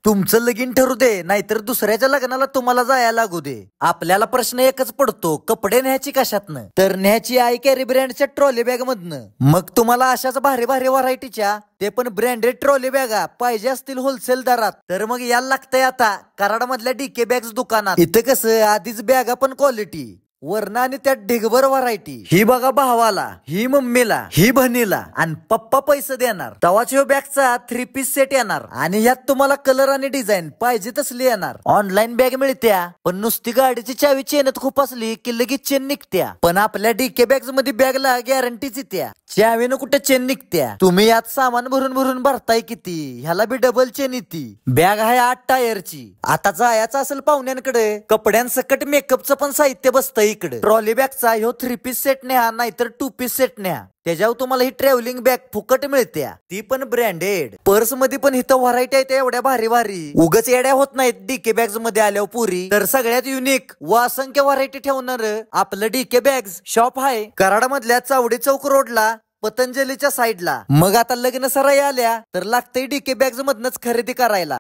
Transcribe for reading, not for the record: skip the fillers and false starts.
तुमचं लगीन ठरू दे नाहीतर दुसऱ्याच्या लग्नाला तुम्हाला जायला लागू दे, आपल्याला प्रश्न एकच पडतो, कपडे न्यायची कशातनं? तर न्यायची आय कॅरी ब्रँडच्या ट्रॉली बॅग मधनं. मग तुम्हाला अशाच भारी भारी व्हरायटीच्या ते पण ब्रँडेड ट्रॉली बॅगा पाहिजे असतील होलसेल दरात, तर मग यायला लागतंय आता कराड मधल्या डीके बॅग्स दुकानात. इथं कसं आधीच बॅगा पण क्वालिटी वरण आणि त्यात ढिगभर व्हरायटी. ही बघा भावाला, ही मम्मीला, ही बहिणीला आणि पप्पा पैसे देणार तवाच ह्यो बॅगचा 3 पीस सेट येणार आणि यात तुम्हाला कलर आणि डिझाईन पाहिजे तसली येणार. ऑनलाईन बॅग मिळत्या पण नुसती गाडीची चावी चेनत खूप असली की लगेच चेन निघत्या, पण आपल्या डीके बॅग्स मध्ये बॅगला गॅरंटीच येत्या, चावीनं कुठे चेन निघत्या. तुम्ही यात सामान भरून भरून भरताय किती, ह्याला बी डबल चेन येते. बॅग आहे 8 टायरची. आता जायचं असेल पाहुण्यांकडे, कपड्यांसकट मेकअपचं पण साहित्य बसतंय इकडे. ट्रॉली बॅगचा ह्यो 3 पीस सेट न्या नाहीतर 2 पीस सेट न्या, त्याच्यावर तुम्हाला ही ट्रॅव्हलिंग बॅग फुकट मिळत्या, ती पण ब्रँडेड. पर्स मध्ये पण इथं व्हरायटी आहे एवढ्या भारी भारी, उगच येड्या होत नाहीत डीके बॅग्स मध्ये आल्यावर पुरी. तर सगळ्यात युनिक व असंख्य व्हरायटी ठेवणार आपलं डीके बॅग्स शॉप आहे कराड मधल्या चावडी चौक रोडला पतंजलीच्या साईडला. मग आता लग्न सराई आल्या तर लागतंय डीके बॅग्स मधनच खरेदी करायला.